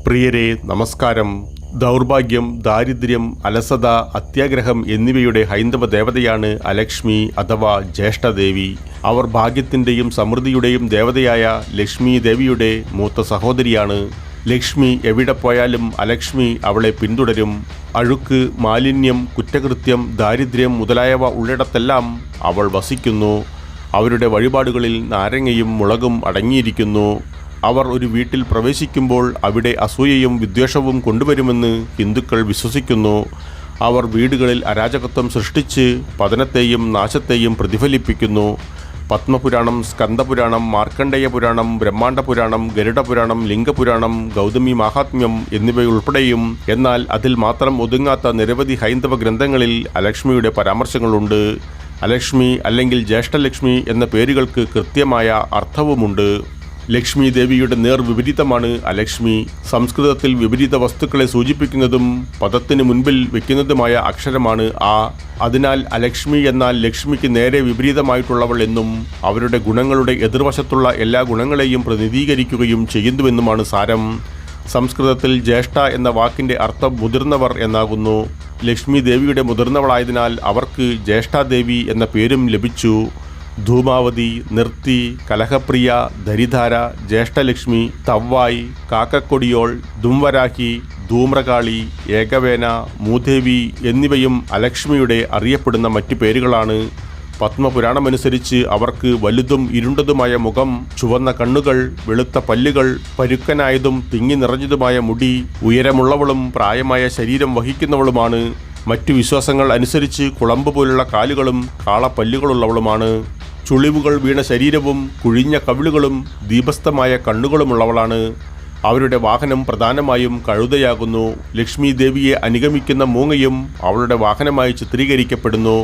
പ്രിയരെ നമസ്കാരം. ദൗർഭാഗ്യം, ദാരിദ്ര്യം, അലസത, അത്യാഗ്രഹം എന്നിവയുടെ ഹൈന്ദവ ദേവതയാണ് അലക്ഷ്മി അഥവാ ജ്യേഷ്ഠദേവി. അവർ ഭാഗ്യത്തിൻ്റെയും സമൃദ്ധിയുടെയും ദേവതയായ ലക്ഷ്മി ദേവിയുടെ മൂത്ത സഹോദരിയാണ്. ലക്ഷ്മി എവിടെ പോയാലും അലക്ഷ്മി അവളെ പിന്തുടരും. അഴുക്ക്, മാലിന്യം, കുറ്റകൃത്യം, ദാരിദ്ര്യം മുതലായവ ഉള്ളിടത്തെല്ലാം അവൾ വസിക്കുന്നു. അവരുടെ വഴിപാടുകളിൽ നാരങ്ങയും മുളകും അടങ്ങിയിരിക്കുന്നു. അവർ ഒരു വീട്ടിൽ പ്രവേശിക്കുമ്പോൾ അവിടെ അസൂയയും വിദ്വേഷവും കൊണ്ടുവരുമെന്ന് ഹിന്ദുക്കൾ വിശ്വസിക്കുന്നു. അവർ വീടുകളിൽ അരാജകത്വം സൃഷ്ടിച്ച് പതനത്തെയും നാശത്തെയും പ്രതിഫലിപ്പിക്കുന്നു. പത്മപുരാണം, സ്കന്ദപുരാണം, മാർക്കണ്ഡേയ പുരാണം, ബ്രഹ്മാണ്ഡ പുരാണം, ഗരുഡപുരാണം, ലിംഗപുരാണം, ഗൗതമി മാഹാത്മ്യം എന്നിവയുൾപ്പെടെയും എന്നാൽ അതിൽ മാത്രം ഒതുങ്ങാത്ത നിരവധി ഹൈന്ദവ ഗ്രന്ഥങ്ങളിൽ അലക്ഷ്മിയുടെ പരാമർശങ്ങളുണ്ട്. അലക്ഷ്മി അല്ലെങ്കിൽ ജ്യേഷ്ഠലക്ഷ്മി എന്ന പേരുകൾക്ക് കൃത്യമായ അർത്ഥവുമുണ്ട്. ലക്ഷ്മി ദേവിയുടെ നേർ വിപരീതമാണ് അലക്ഷ്മി. സംസ്കൃതത്തിൽ വിപരീത വസ്തുക്കളെ സൂചിപ്പിക്കുന്നതും പദത്തിന് മുൻപിൽ വയ്ക്കുന്നതുമായ അക്ഷരമാണ് ആ. അതിനാൽ അലക്ഷ്മി എന്നാൽ ലക്ഷ്മിക്ക് നേരെ വിപരീതമായിട്ടുള്ളവൾ എന്നും അവരുടെ ഗുണങ്ങളുടെ എതിർവശത്തുള്ള എല്ലാ ഗുണങ്ങളെയും പ്രതിനിധീകരിക്കുകയും ചെയ്യുന്നുവെന്നുമാണ് സാരം. സംസ്കൃതത്തിൽ ജ്യേഷ്ഠ എന്ന വാക്കിൻ്റെ അർത്ഥം മുതിർന്നവർ എന്നാകുന്നു. ലക്ഷ്മി ദേവിയുടെ മുതിർന്നവളായതിനാൽ അവർക്ക് ജ്യേഷ്ഠാദേവി എന്ന പേരും ലഭിച്ചു. ധൂമാവതി, നിർത്തി, കലഹപ്രിയ, ധരിധാര, ജ്യേഷ്ഠലക്ഷ്മി, തവ്വായി, കാക്കക്കൊടിയോൾ, ധുംവരാഹി, ധൂമ്രകാളി, ഏകവേന, മൂദേവി എന്നിവയും അലക്ഷ്മിയുടെ അറിയപ്പെടുന്ന മറ്റ് പേരുകളാണ്. പത്മപുരാണമനുസരിച്ച് അവർക്ക് വലുതും ഇരുണ്ടതുമായ മുഖം, ചുവന്ന കണ്ണുകൾ, വെളുത്ത പല്ലുകൾ, പരുക്കനായതും തിങ്ങി നിറഞ്ഞതുമായ മുടി, ഉയരമുള്ളവളും പ്രായമായ ശരീരം വഹിക്കുന്നവളുമാണ്. മറ്റു വിശ്വാസങ്ങൾ അനുസരിച്ച് കുളമ്പ് പോലുള്ള കാലുകളും കാളപ്പല്ലുകളുള്ളവളുമാണ്. ചുളിവുകൾ വീണ ശരീരവും കുഴിഞ്ഞ കവിളുകളും ദീപസ്ഥമായ കണ്ണുകളുമുള്ളവളാണ്. അവരുടെ വാഹനം പ്രധാനമായും കഴുതയാകുന്നു. ലക്ഷ്മി ദേവിയെ അനുഗമിക്കുന്ന മൂങ്ങയും അവളുടെ വാഹനമായി ചിത്രീകരിക്കപ്പെടുന്നു.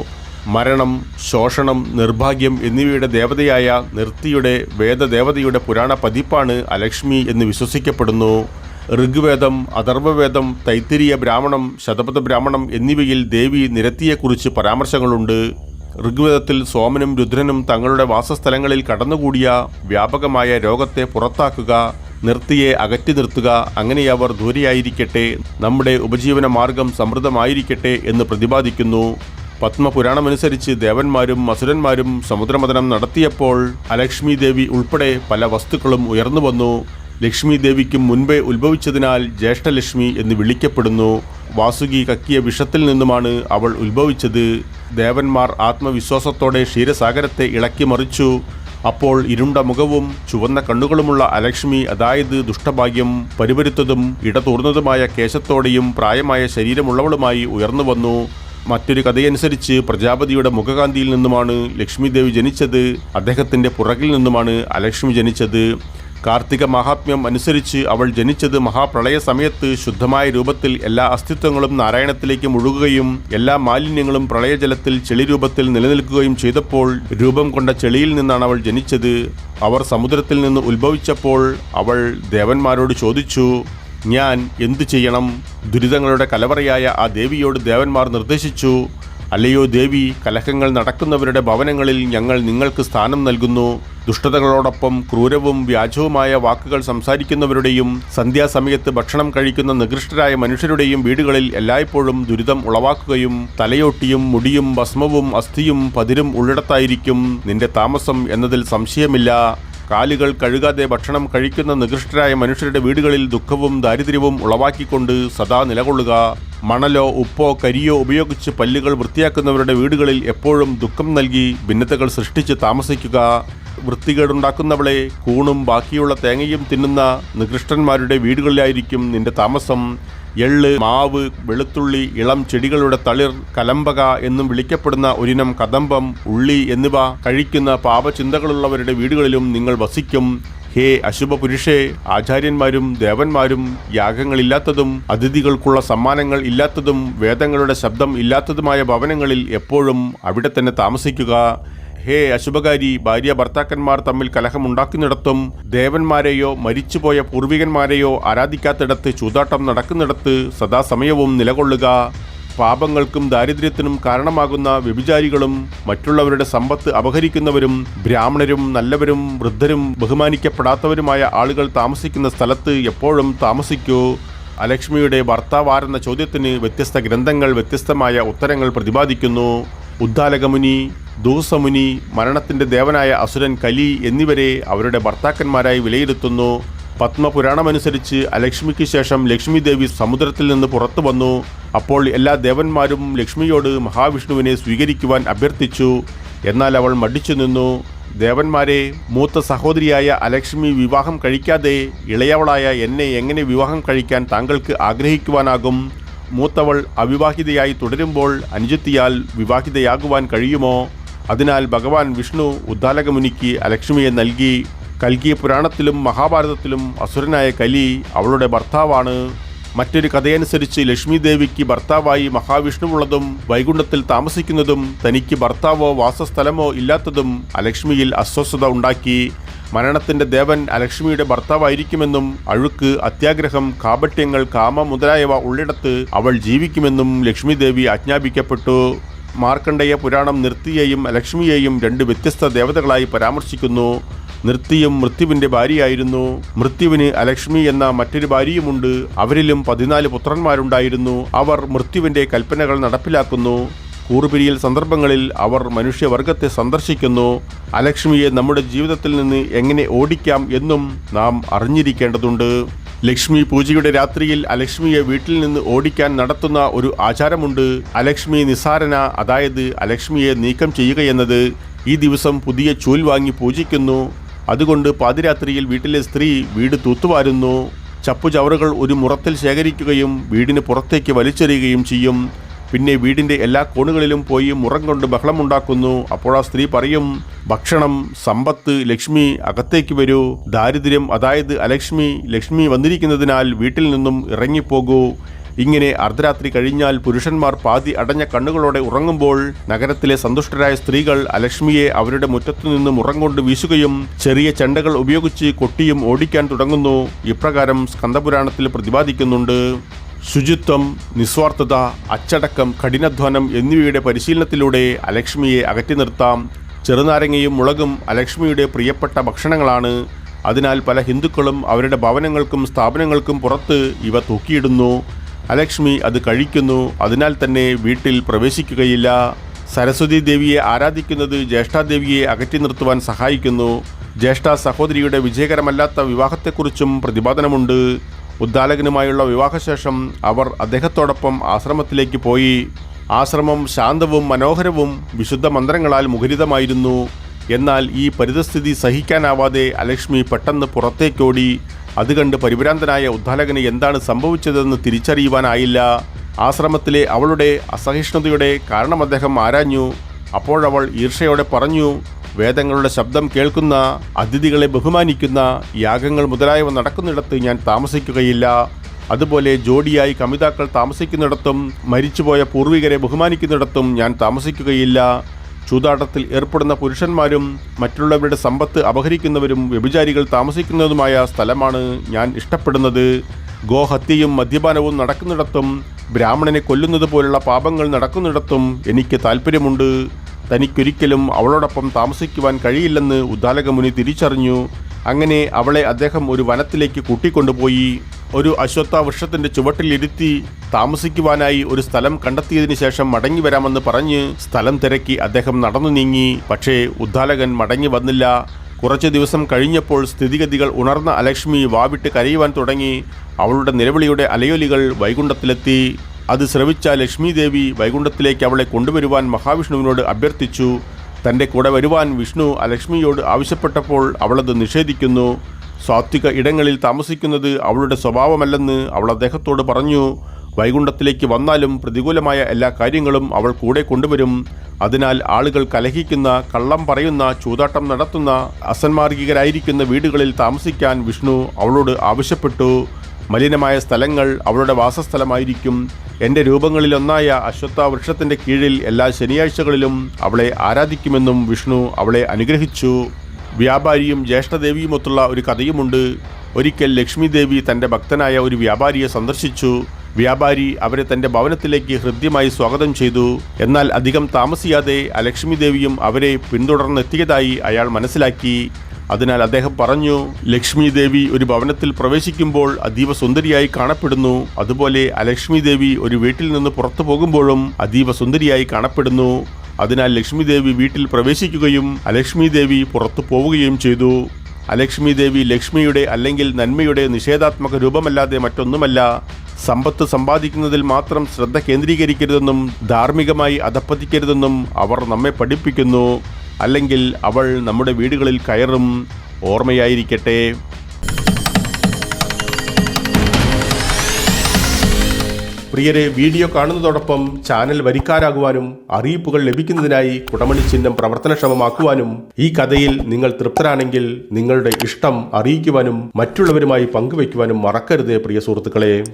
മരണം, ശോഷണം, നിർഭാഗ്യം എന്നിവയുടെ ദേവതയായ നിർത്തിയുടെ വേദദേവതയുടെ പുരാണ പതിപ്പാണ് അലക്ഷ്മി എന്ന് വിശ്വസിക്കപ്പെടുന്നു. ഋഗ്വേദം, അഥർവവേദം, തൈത്തിരീയ ബ്രാഹ്മണം, ശതപഥ ബ്രാഹ്മണം എന്നിവയിൽ ദേവി നിരത്തിയെക്കുറിച്ച് പരാമർശങ്ങളുണ്ട്. ഋഗ്വേദത്തിൽ സോമനും രുദ്രനും തങ്ങളുടെ വാസസ്ഥലങ്ങളിൽ കടന്നുകൂടിയ വ്യാപകമായ രോഗത്തെ പുറത്താക്കുക, നിർത്തിയെ അകറ്റി നിർത്തുക, അങ്ങനെ അവർ ദൂരെയായിരിക്കട്ടെ, നമ്മുടെ ഉപജീവന മാർഗം സമൃദ്ധമായിരിക്കട്ടെ എന്ന് പ്രതിപാദിക്കുന്നു. പത്മപുരാണമനുസരിച്ച് ദേവന്മാരും അസുരന്മാരും സമുദ്രമഥനം നടത്തിയപ്പോൾ അലക്ഷ്മി ദേവി ഉൾപ്പെടെ പല വസ്തുക്കളും ഉയർന്നു വന്നു. ലക്ഷ്മി ദേവിക്കും മുൻപേ ഉത്ഭവിച്ചതിനാൽ ജ്യേഷ്ഠലക്ഷ്മി എന്ന് വിളിക്കപ്പെടുന്നു. വാസുകി കക്കിയ വിഷത്തിൽ നിന്നുമാണ് അവൾ ഉത്ഭവിച്ചത്. ദേവന്മാർ ആത്മവിശ്വാസത്തോടെ ക്ഷീരസാഗരത്തെ ഇളക്കി മറിച്ചു. അപ്പോൾ ഇരുണ്ട മുഖവും ചുവന്ന കണ്ണുകളുമുള്ള അലക്ഷ്മി, അതായത് ദുഷ്ടഭാഗ്യം, പരിപരുത്തതും ഇടതൂർന്നതുമായ കേശത്തോടെയും പ്രായമായ ശരീരമുള്ളവളുമായി ഉയർന്നു വന്നു. മറ്റൊരു കഥയനുസരിച്ച് പ്രജാപതിയുടെ മുഖകാന്തിയിൽ നിന്നുമാണ് ലക്ഷ്മി ദേവി ജനിച്ചത്. അദ്ദേഹത്തിൻ്റെ പുറകിൽ നിന്നുമാണ് അലക്ഷ്മി ജനിച്ചത്. കാർത്തിക മഹാത്മ്യം അനുസരിച്ച് അവൾ ജനിച്ചത് മഹാപ്രളയ സമയത്ത് ശുദ്ധമായ രൂപത്തിൽ എല്ലാ അസ്തിത്വങ്ങളും നാരായണത്തിലേക്ക് മുഴുകുകയും എല്ലാ മാലിന്യങ്ങളും പ്രളയജലത്തിൽ ചെളി രൂപത്തിൽ നിലനിൽക്കുകയും ചെയ്തപ്പോൾ രൂപം കൊണ്ട ചെളിയിൽ നിന്നാണ് അവൾ ജനിച്ചത്. അവർ സമുദ്രത്തിൽ നിന്ന് ഉത്ഭവിച്ചപ്പോൾ അവൾ ദേവന്മാരോട് ചോദിച്ചു, ഞാൻ എന്തു ചെയ്യണം? ദുരിതങ്ങളുടെ കലവറയായ ആ ദേവിയോട് ദേവന്മാർ നിർദ്ദേശിച്ചു, അല്ലയോ ദേവി, കലഹങ്ങൾ നടക്കുന്നവരുടെ ഭവനങ്ങളിൽ ഞങ്ങൾ നിങ്ങൾക്ക് സ്ഥാനം നൽകുന്നു. ദുഷ്ടതകളോടൊപ്പം ക്രൂരവും വ്യാജവുമായ വാക്കുകൾ സംസാരിക്കുന്നവരുടെയും സന്ധ്യാസമയത്ത് ഭക്ഷണം കഴിക്കുന്ന നികൃഷ്ടരായ മനുഷ്യരുടെയും വീടുകളിൽ എല്ലായ്പ്പോഴും ദുരിതം ഉളവാക്കുകയും തലയോട്ടിയും മുടിയും ഭസ്മവും അസ്ഥിയും പതിരും ഉള്ളിടത്തായിരിക്കും നിന്റെ താമസം എന്നതിൽ സംശയമില്ല. കാലുകൾ കഴുകാതെ ഭക്ഷണം കഴിക്കുന്ന നികൃഷ്ടരായ മനുഷ്യരുടെ വീടുകളിൽ ദുഃഖവും ദാരിദ്ര്യവും ഉളവാക്കിക്കൊണ്ട് സദാ നിലകൊള്ളുക. മണലോ ഉപ്പോ കരിയോ ഉപയോഗിച്ച് പല്ലുകൾ വൃത്തിയാക്കുന്നവരുടെ വീടുകളിൽ എപ്പോഴും ദുഃഖം നൽകി ഭിന്നതകൾ സൃഷ്ടിച്ച് താമസിക്കുക. വൃത്തികേടുണ്ടാക്കുന്നവളെ കൂണും ബാക്കിയുള്ള തേങ്ങയും തിന്നുന്ന നികൃഷ്ടന്മാരുടെ വീടുകളിലായിരിക്കും നിന്റെ താമസം. എള്ള്, മാവ്, വെളുത്തുള്ളി, ഇളം ചെടികളുടെ തളിർ, കലമ്പക എന്നും വിളിക്കപ്പെടുന്ന ഒരിനം കദംബം, ഉള്ളി എന്നിവ കഴിക്കുന്ന പാപചിന്തകളുള്ളവരുടെ വീടുകളിലും നിങ്ങൾ വസിക്കും. ഹേ അശുഭപുരുഷേ, ആചാര്യന്മാരും ദേവന്മാരും യാഗങ്ങളില്ലാത്തതും അതിഥികൾക്കുള്ള സമ്മാനങ്ങൾ ഇല്ലാത്തതും വേദങ്ങളുടെ ശബ്ദം ഇല്ലാത്തതുമായ ഭവനങ്ങളിൽ എപ്പോഴും അവിടെ തന്നെ താമസിക്കുക. ഹേ അശുഭകാരി, ഭാര്യ ഭർത്താക്കന്മാർ തമ്മിൽ കലഹമുണ്ടാക്കുന്നിടത്തും ദേവന്മാരെയോ മരിച്ചുപോയ പൂർവികന്മാരെയോ ആരാധിക്കാത്തിടത്ത് ചൂതാട്ടം നടക്കുന്നിടത്ത് സദാസമയവും നിലകൊള്ളുക. പാപങ്ങൾക്കും ദാരിദ്ര്യത്തിനും കാരണമാകുന്ന വ്യഭിചാരികളും മറ്റുള്ളവരുടെ സമ്പത്ത് അപഹരിക്കുന്നവരും ബ്രാഹ്മണരും നല്ലവരും വൃദ്ധരും ബഹുമാനിക്കപ്പെടാത്തവരുമായ ആളുകൾ താമസിക്കുന്ന സ്ഥലത്ത് എപ്പോഴും താമസിക്കൂ. അലക്ഷ്മിയുടെ ഭർത്താവാരെന്ന ചോദ്യത്തിന് വ്യത്യസ്ത ഗ്രന്ഥങ്ങൾ വ്യത്യസ്തമായ ഉത്തരങ്ങൾ പ്രതിപാദിക്കുന്നു. ഉദ്ദാലകമുനി, ദൂസമുനി, മരണത്തിൻ്റെ ദേവനായ അസുരൻ കലി എന്നിവരെ അവരുടെ ഭർത്താക്കന്മാരായി വിലയിരുത്തുന്നു. പത്മപുരാണമനുസരിച്ച് അലക്ഷ്മിക്ക് ശേഷം ലക്ഷ്മി ദേവി സമുദ്രത്തിൽ നിന്ന് പുറത്തു വന്നു. അപ്പോൾ എല്ലാ ദേവന്മാരും ലക്ഷ്മിയോട് മഹാവിഷ്ണുവിനെ സ്വീകരിക്കുവാൻ അഭ്യർത്ഥിച്ചു. എന്നാൽ അവൾ മടിച്ചു നിന്നു. ദേവന്മാരെ, മൂത്ത സഹോദരിയായ അലക്ഷ്മി വിവാഹം കഴിക്കാതെ ഇളയവളായ എന്നെ എങ്ങനെ വിവാഹം കഴിക്കാൻ താങ്കൾക്ക് ആഗ്രഹിക്കുവാനാകും? മൂത്തവൾ അവിവാഹിതയായി തുടരുമ്പോൾ അനുജത്തിയാൽ വിവാഹിതയാകുവാൻ കഴിയുമോ? അതിനാൽ ഭഗവാൻ വിഷ്ണു ഉദ്ദാലകമുനിക്ക് അലക്ഷ്മിയെ നൽകി. കൽക്കി പുരാണത്തിലും മഹാഭാരതത്തിലും അസുരനായ കലി അവളുടെ ഭർത്താവാണ്. മറ്റൊരു കഥയനുസരിച്ച് ലക്ഷ്മി ദേവിക്ക് ഭർത്താവായി മഹാവിഷ്ണുവുള്ളതും വൈകുണ്ഠത്തിൽ താമസിക്കുന്നതും തനിക്ക് ഭർത്താവോ വാസസ്ഥലമോ ഇല്ലാത്തതും അലക്ഷ്മിയിൽ അസ്വസ്ഥത ഉണ്ടാക്കി. മരണത്തിൻ്റെ ദേവൻ അലക്ഷ്മിയുടെ ഭർത്താവായിരിക്കുമെന്നും അഴുക്ക്, അത്യാഗ്രഹം, കാപട്യങ്ങൾ, കാമം മുതലായവ ഉള്ളിടത്ത് അവൾ ജീവിക്കുമെന്നും ലക്ഷ്മി ദേവി ആജ്ഞാപിക്കപ്പെട്ടു. മാർക്കണ്ഡേയ പുരാണം നൃത്തിയെയും അലക്ഷ്മിയെയും രണ്ട് വ്യത്യസ്ത ദേവതകളായി പരാമർശിക്കുന്നു. നൃത്തിയും മൃത്യുവിൻ്റെ ഭാര്യയായിരുന്നു. മൃത്യുവിന് അലക്ഷ്മി എന്ന മറ്റൊരു ഭാര്യയുമുണ്ട്. അവരിലും 14 പുത്രന്മാരുണ്ടായിരുന്നു. അവർ മൃത്യുവിൻ്റെ കൽപ്പനകൾ നടപ്പിലാക്കുന്നു. കൂറുപിരിയൽ സന്ദർഭങ്ങളിൽ അവർ മനുഷ്യവർഗത്തെ സന്ദർശിക്കുന്നു. അലക്ഷ്മിയെ നമ്മുടെ ജീവിതത്തിൽ നിന്ന് എങ്ങനെ ഓടിക്കാം എന്നും നാം അറിഞ്ഞിരിക്കേണ്ടതുണ്ട്. ലക്ഷ്മി പൂജയുടെ രാത്രിയിൽ അലക്ഷ്മിയെ വീട്ടിൽ നിന്ന് ഓടിക്കാൻ നടത്തുന്ന ഒരു ആചാരമുണ്ട്. അലക്ഷ്മി നിസാരന, അതായത് അലക്ഷ്മിയെ നീക്കം ചെയ്യുകയെന്നത്. ഈ ദിവസം പുതിയ ചൂൽ വാങ്ങി പൂജിക്കുന്നു. അതുകൊണ്ട് പാതിരാത്രിയിൽ വീട്ടിലെ സ്ത്രീ വീട് തൂത്തുവാരുന്നു. ചപ്പുചവറുകൾ ഒരു മുറത്തിൽ ശേഖരിക്കുകയും വീടിന് പുറത്തേക്ക് വലിച്ചെറിയുകയും ചെയ്യും. പിന്നെ വീടിൻ്റെ എല്ലാ കോണുകളിലും പോയി മുറം കൊണ്ട് ബഹളമുണ്ടാക്കുന്നു. അപ്പോൾ ആ സ്ത്രീ പറയും, ഭക്ഷണം, സമ്പത്ത്, ലക്ഷ്മി അകത്തേക്ക് വരൂ. ദാരിദ്ര്യം, അതായത് ലക്ഷ്മി വന്നിരിക്കുന്നതിനാൽ വീട്ടിൽ നിന്നും ഇറങ്ങിപ്പോകൂ. ഇങ്ങനെ അർദ്ധരാത്രി കഴിഞ്ഞാൽ പുരുഷന്മാർ പാതി അടഞ്ഞ കണ്ണുകളോടെ ഉറങ്ങുമ്പോൾ നഗരത്തിലെ സന്തുഷ്ടരായ സ്ത്രീകൾ അലക്ഷ്മിയെ അവരുടെ മുറ്റത്തുനിന്ന് മുറം കൊണ്ട് വീശുകയും ചെറിയ ചെണ്ടകൾ ഉപയോഗിച്ച് കൊട്ടിയും ഓടിക്കാൻ തുടങ്ങുന്നു. ഇപ്രകാരം സ്കന്ദപുരാണത്തിൽ പ്രതിപാദിക്കുന്നുണ്ട്. ശുചിത്വം, നിസ്വാർത്ഥത, അച്ചടക്കം, കഠിനാധ്വാനം എന്നിവയുടെ പരിശീലനത്തിലൂടെ അലക്ഷ്മിയെ അകറ്റി നിർത്താം. ചെറുനാരങ്ങയും മുളകും അലക്ഷ്മിയുടെ പ്രിയപ്പെട്ട ഭക്ഷണങ്ങളാണ്. അതിനാൽ പല ഹിന്ദുക്കളും അവരുടെ ഭവനങ്ങൾക്കും സ്ഥാപനങ്ങൾക്കും പുറത്ത് ഇവ തൂക്കിയിടുന്നു. അലക്ഷ്മി അത് കഴിക്കുന്നു. അതിനാൽ തന്നെ വീട്ടിൽ പ്രവേശിക്കുകയില്ല. സരസ്വതി ദേവിയെ ആരാധിക്കുന്നത് ജ്യേഷ്ഠാദേവിയെ അകറ്റി നിർത്തുവാൻ സഹായിക്കുന്നു. ജ്യേഷ്ഠ സഹോദരിയുടെ വിജയകരമല്ലാത്ത വിവാഹത്തെക്കുറിച്ചും പ്രതിപാദനമുണ്ട്. ഉദ്ദാലകനുമായുള്ള വിവാഹശേഷം അവർ അദ്ദേഹത്തോടൊപ്പം ആശ്രമത്തിലേക്ക് പോയി. ആശ്രമം ശാന്തവും മനോഹരവും വിശുദ്ധ മന്ത്രങ്ങളാൽ മുഖരിതമായിരുന്നു. എന്നാൽ ഈ പരിതസ്ഥിതി സഹിക്കാനാവാതെ അലക്ഷ്മി പെട്ടെന്ന് പുറത്തേക്കോടി. അത് കണ്ട് പരിഭ്രാന്തനായ ഉദ്ദാലകന് എന്താണ് സംഭവിച്ചതെന്ന് തിരിച്ചറിയുവാനായില്ല. ആശ്രമത്തിലെ അവളുടെ അസഹിഷ്ണുതയുടെ കാരണം അദ്ദേഹം ആരാഞ്ഞു. അപ്പോഴവൾ ഈർഷ്യയോടെ പറഞ്ഞു, വേദങ്ങളുടെ ശബ്ദം കേൾക്കുന്ന, അതിഥികളെ ബഹുമാനിക്കുന്ന, യാഗങ്ങൾ മുതലായവ നടക്കുന്നിടത്ത് ഞാൻ താമസിക്കുകയില്ല. അതുപോലെ ജോഡിയായി കമിതാക്കൾ താമസിക്കുന്നിടത്തും മരിച്ചുപോയ പൂർവികരെ ബഹുമാനിക്കുന്നിടത്തും ഞാൻ താമസിക്കുകയില്ല. ചൂതാട്ടത്തിൽ ഏർപ്പെടുന്ന പുരുഷന്മാരും മറ്റുള്ളവരുടെ സമ്പത്ത് അപഹരിക്കുന്നവരും വ്യഭിചാരികൾ താമസിക്കുന്നതുമായ സ്ഥലമാണ് ഞാൻ ഇഷ്ടപ്പെടുന്നത്. ഗോഹത്യയും മദ്യപാനവും നടക്കുന്നിടത്തും ബ്രാഹ്മണനെ കൊല്ലുന്നത് പോലുള്ള പാപങ്ങൾ നടക്കുന്നിടത്തും എനിക്ക് താല്പര്യമുണ്ട്. തനിക്കൊരിക്കലും അവളോടൊപ്പം താമസിക്കുവാൻ കഴിയില്ലെന്ന് ഉദ്ദാലകമുനി തിരിച്ചറിഞ്ഞു. അങ്ങനെ അവളെ അദ്ദേഹം ഒരു വനത്തിലേക്ക് കൂട്ടിക്കൊണ്ടുപോയി. ഒരു അശ്വത്ഥ വൃക്ഷത്തിൻ്റെ ചുവട്ടിലിരുത്തി താമസിക്കുവാനായി ഒരു സ്ഥലം കണ്ടെത്തിയതിനു ശേഷം മടങ്ങി വരാമെന്ന് പറഞ്ഞ് സ്ഥലം തിരക്കി അദ്ദേഹം നടന്നു നീങ്ങി. പക്ഷേ ഉദ്ദാലകൻ മടങ്ങി വന്നില്ല. കുറച്ച് ദിവസം കഴിഞ്ഞപ്പോൾ സ്ഥിതിഗതികൾ ഉണർന്ന അലക്ഷ്മി വാവിട്ട് കരയുവാൻ തുടങ്ങി. അവളുടെ നിലവിളിയുടെ അലയൊലികൾ വൈകുണ്ഠത്തിലെത്തി. അത് ശ്രവിച്ച ലക്ഷ്മി ദേവി വൈകുണ്ഠത്തിലേക്ക് അവളെ കൊണ്ടുവരുവാൻ മഹാവിഷ്ണുവിനോട് അഭ്യർത്ഥിച്ചു. തൻ്റെ കൂടെ വരുവാൻ വിഷ്ണു അലക്ഷ്മിയോട് ആവശ്യപ്പെട്ടപ്പോൾ അവളത് നിഷേധിക്കുന്നു. സാത്വിക ഇടങ്ങളിൽ താമസിക്കുന്നത് അവളുടെ സ്വഭാവമല്ലെന്ന് അവൾ അദ്ദേഹത്തോട് പറഞ്ഞു. വൈകുണ്ഠത്തിലേക്ക് വന്നാലും പ്രതികൂലമായ എല്ലാ കാര്യങ്ങളും അവൾ കൂടെ കൊണ്ടുവരും. അതിനാൽ ആളുകൾ കലഹിക്കുന്ന, കള്ളം പറയുന്ന, ചൂതാട്ടം നടത്തുന്ന, അസന്മാർഗികരായിരിക്കുന്ന വീടുകളിൽ താമസിക്കാൻ വിഷ്ണു അവളോട് ആവശ്യപ്പെട്ടു. മലിനമായ സ്ഥലങ്ങൾ അവളുടെ വാസസ്ഥലമായിരിക്കും. എൻ്റെ രൂപങ്ങളിലൊന്നായ അശ്വത്ഥ വൃക്ഷത്തിൻ്റെ കീഴിൽ എല്ലാ ശനിയാഴ്ചകളിലും അവളെ ആരാധിക്കുമെന്നും വിഷ്ണു അവളെ അനുഗ്രഹിച്ചു. വ്യാപാരിയും ജ്യേഷ്ഠദേവിയുമൊത്തുള്ള ഒരു കഥയുമുണ്ട്. ഒരിക്കൽ ലക്ഷ്മി ദേവി തൻ്റെ ഭക്തനായ ഒരു വ്യാപാരിയെ സന്ദർശിച്ചു. വ്യാപാരി അവരെ തന്റെ ഭവനത്തിലേക്ക് ഹൃദ്യമായി സ്വാഗതം ചെയ്തു. എന്നാൽ അധികം താമസിയാതെ ലക്ഷ്മി ദേവിയും അവരെ പിന്തുടർന്നെത്തിയതായി അയാൾ മനസ്സിലാക്കി. അതിനാൽ അദ്ദേഹം പറഞ്ഞു, ലക്ഷ്മി ദേവി ഒരു ഭവനത്തിൽ പ്രവേശിക്കുമ്പോൾ അതീവ സുന്ദരിയായി കാണപ്പെടുന്നു. അതുപോലെ ലക്ഷ്മി ദേവി ഒരു വീട്ടിൽ നിന്ന് പുറത്തു പോകുമ്പോഴും അതീവ സുന്ദരിയായി കാണപ്പെടുന്നു. അതിനാൽ ലക്ഷ്മി ദേവി വീട്ടിൽ പ്രവേശിക്കുകയും അലക്ഷ്മി ദേവി പുറത്തു പോവുകയും ചെയ്തു. അലക്ഷ്മി ദേവി ലക്ഷ്മിയുടെ അല്ലെങ്കിൽ നന്മയുടെ നിഷേധാത്മക രൂപമല്ലാതെ മറ്റൊന്നുമല്ല. സമ്പത്ത് സമ്പാദിക്കുന്നതിൽ മാത്രം ശ്രദ്ധ കേന്ദ്രീകരിക്കരുതെന്നും ധാർമ്മികമായി അധപ്പതിക്കരുതെന്നും അവർ നമ്മെ പഠിപ്പിക്കുന്നു. അല്ലെങ്കിൽ അവൾ നമ്മുടെ വീടുകളിൽ കയറും. ഓർമ്മയായിരിക്കട്ടെ. പ്രിയരെ, വീഡിയോ കാണുന്നതോടൊപ്പം ചാനൽ വരിക്കാരാകുവാനും അറിയിപ്പുകൾ ലഭിക്കുന്നതിനായി കുടമണി ചിഹ്നം പ്രവർത്തനക്ഷമമാക്കുവാനും ഈ കഥയിൽ നിങ്ങൾ തൃപ്തരാണെങ്കിൽ നിങ്ങളുടെ ഇഷ്ടം അറിയിക്കുവാനും മറ്റുള്ളവരുമായി പങ്കുവയ്ക്കുവാനും മറക്കരുത് പ്രിയ സുഹൃത്തുക്കളെ.